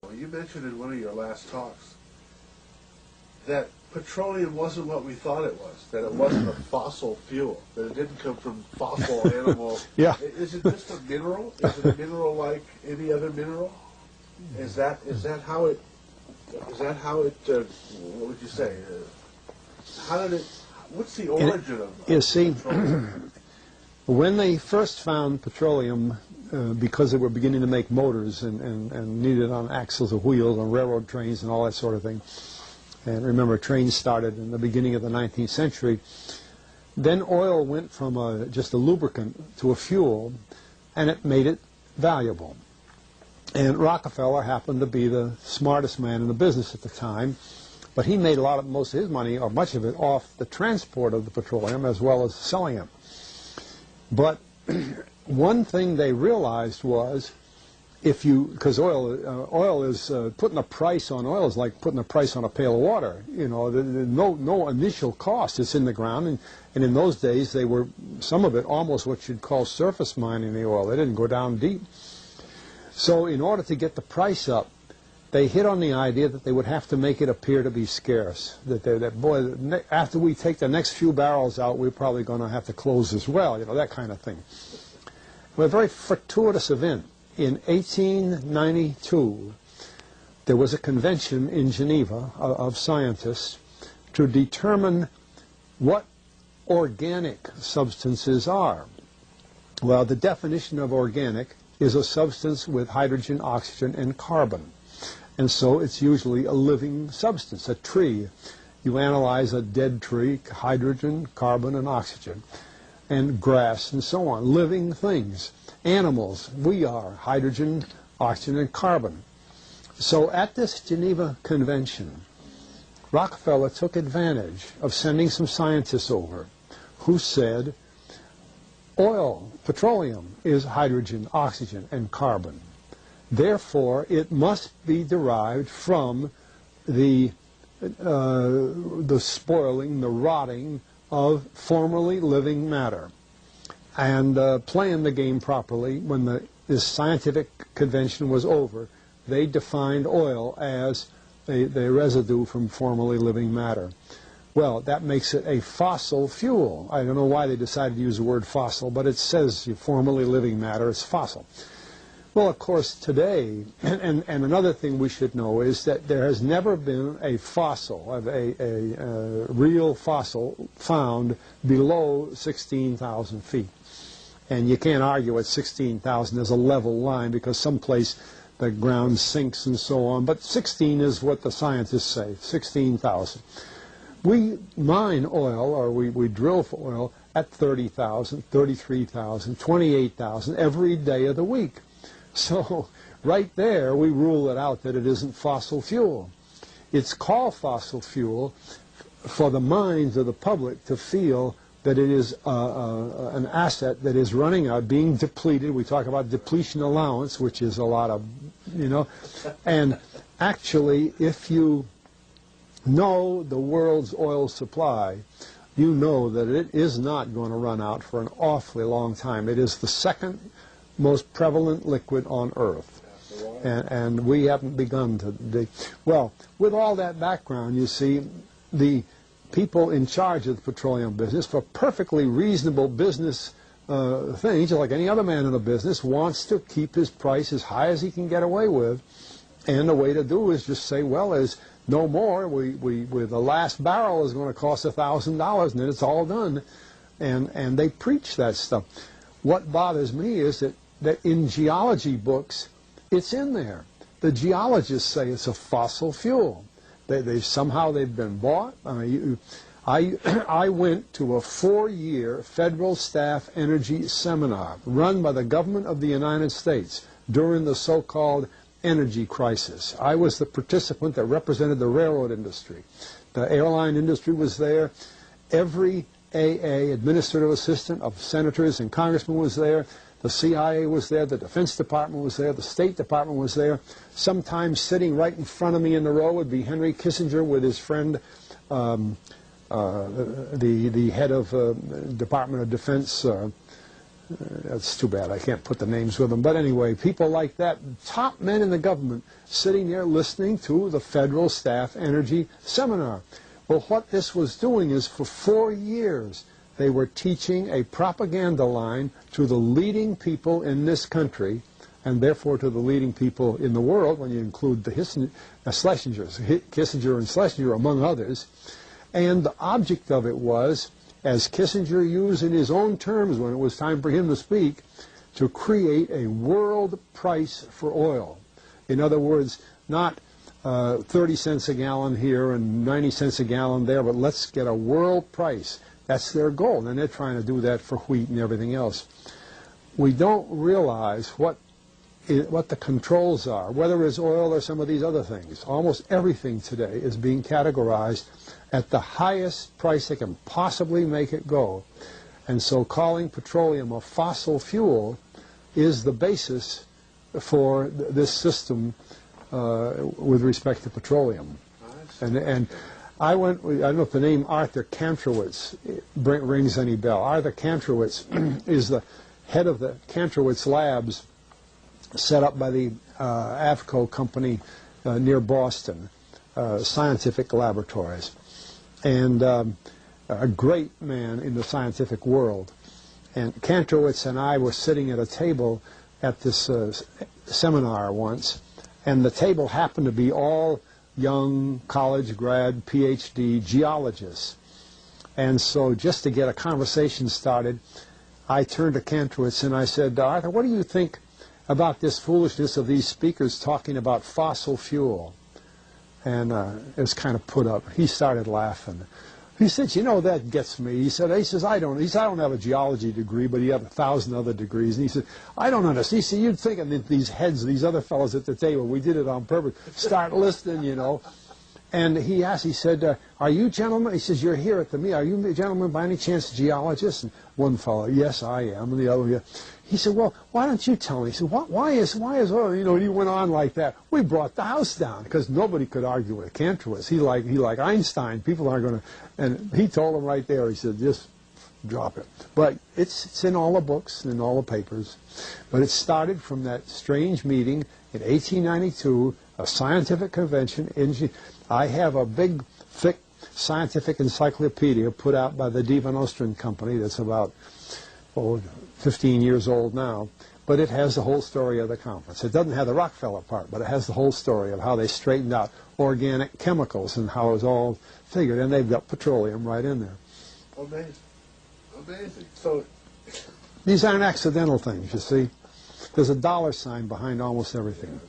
Well, you mentioned in one of your last talks that petroleum wasn't what we thought it was, that it wasn't a fossil fuel, that it didn't come from fossil animal. Yeah. Is it just a mineral? Is it a mineral like any other mineral? Is that how it, what would you say? How did it, what's the origin of You see, petroleum? when they first found petroleum, because they were beginning to make motors and needed on axles of wheels on railroad trains and all that sort of thing, and remember trains started in the beginning of the 19th century, then oil went from just a lubricant to a fuel, and it made it valuable. And Rockefeller happened to be the smartest man in the business at the time, but he made most of his money, or much of it, off the transport of the petroleum as well as selling it. But one thing they realized was, because oil is putting a price on oil is like putting a price on a pail of water. You know, no initial cost. It's in the ground, and in those days they were, some of it, almost what you'd call surface mining the oil. They didn't go down deep. So in order to get the price up, they hit on the idea that they would have to make it appear to be scarce. That after we take the next few barrels out, we're probably going to have to close as well. You know, that kind of thing. Well, a very fortuitous event. In 1892, there was a convention in Geneva of scientists to determine what organic substances are. Well, the definition of organic is a substance with hydrogen, oxygen, and carbon. And so it's usually a living substance, a tree. You analyze a dead tree, hydrogen, carbon, and oxygen, and grass, and so on, living things. Animals, we are hydrogen, oxygen, and carbon. So at this Geneva Convention, Rockefeller took advantage of sending some scientists over who said, oil, petroleum, is hydrogen, oxygen, and carbon. Therefore, it must be derived from the spoiling, the rotting of formerly living matter. And playing the game properly, when this scientific convention was over, they defined oil as the residue from formerly living matter. Well, that makes it a fossil fuel. I don't know why they decided to use the word fossil, but it says formerly living matter is fossil. Well, of course, today, and another thing we should know is that there has never been a fossil, a real fossil, found below 16,000 feet. And you can't argue at 16,000 as a level line, because someplace the ground sinks and so on. But 16 is what the scientists say, 16,000. We mine oil, or we drill for oil, at 30,000, 33,000, 28,000 every day of the week. So right there we rule it out that it isn't fossil fuel. It's called fossil fuel for the minds of the public to feel that it is an asset that is running out, being depleted. We talk about depletion allowance, which is a lot of, and actually if you know the world's oil supply, you know that it is not going to run out for an awfully long time. It is the second most prevalent liquid on Earth. And we haven't begun to... Well, with all that background, you see, the people in charge of the petroleum business, for perfectly reasonable business things, like any other man in the business, wants to keep his price as high as he can get away with. And the way to do is just say, well, there's no more. The last barrel is going to cost $1,000, and then it's all done. And they preach that stuff. What bothers me is that in geology books, it's in there. The geologists say it's a fossil fuel. Somehow they've been bought. I went to a 4-year federal staff energy seminar run by the government of the United States during the so-called energy crisis. I was the participant that represented the railroad industry. The airline industry was there. Every AA, administrative assistant of senators and congressmen, was there. The CIA was there, the Defense Department was there, the State Department was there. Sometimes sitting right in front of me in the row would be Henry Kissinger with his friend, the head of Department of Defense, That's too bad. I can't put the names with them. But anyway, people like that, top men in the government, sitting there listening to the Federal Staff Energy Seminar. Well, what this was doing is for 4 years, they were teaching a propaganda line to the leading people in this country, and therefore to the leading people in the world, when you include the Schlesingers, Kissinger and Schlesinger, among others. And the object of it was, as Kissinger used in his own terms when it was time for him to speak, to create a world price for oil. In other words, not 30 cents a gallon here and 90 cents a gallon there, but let's get a world price. That's their goal, and they're trying to do that for wheat and everything else. We don't realize what the controls are, whether it's oil or some of these other things. Almost everything today is being categorized at the highest price they can possibly make it go. And so calling petroleum a fossil fuel is the basis for this system with respect to petroleum. And I don't know if the name Arthur Kantrowitz rings any bell. Arthur Kantrowitz is the head of the Kantrowitz Labs set up by the AFCO company near Boston, scientific laboratories. And a great man in the scientific world. And Kantrowitz and I were sitting at a table at this seminar once, and the table happened to be all young college grad, PhD geologists. And so just to get a conversation started, I turned to Kantrowitz and I said, Arthur, what do you think about this foolishness of these speakers talking about fossil fuel? And it was kind of put up. He started laughing. He said, you know, that gets me. He says, I don't have a geology degree, but he had 1,000 other degrees. And he said, I don't understand. He said, you'd think that these heads, these other fellows at the table, we did it on purpose, start listening, you know. And he asked, he said, are you gentlemen? He says, you're here at the meeting. Are you gentlemen by any chance geologists? And one fellow, yes, I am. And the other, yeah. He said, well, why don't you tell me? He said, why is oil? You know, and he went on like that. We brought the house down because nobody could argue with Kantrowitz. He like Einstein. People aren't going to. And he told him right there. He said, just drop it. But it's in all the books and in all the papers. But it started from that strange meeting in 1892, a scientific convention. I have a big, thick scientific encyclopedia put out by the Divan Ostrin Company that's about 15 years old now, but it has the whole story of the conference. It doesn't have the Rockefeller part, but it has the whole story of how they straightened out organic chemicals and how it was all figured, and they've got petroleum right in there. Amazing. Amazing. So these aren't accidental things, you see. There's a dollar sign behind almost everything.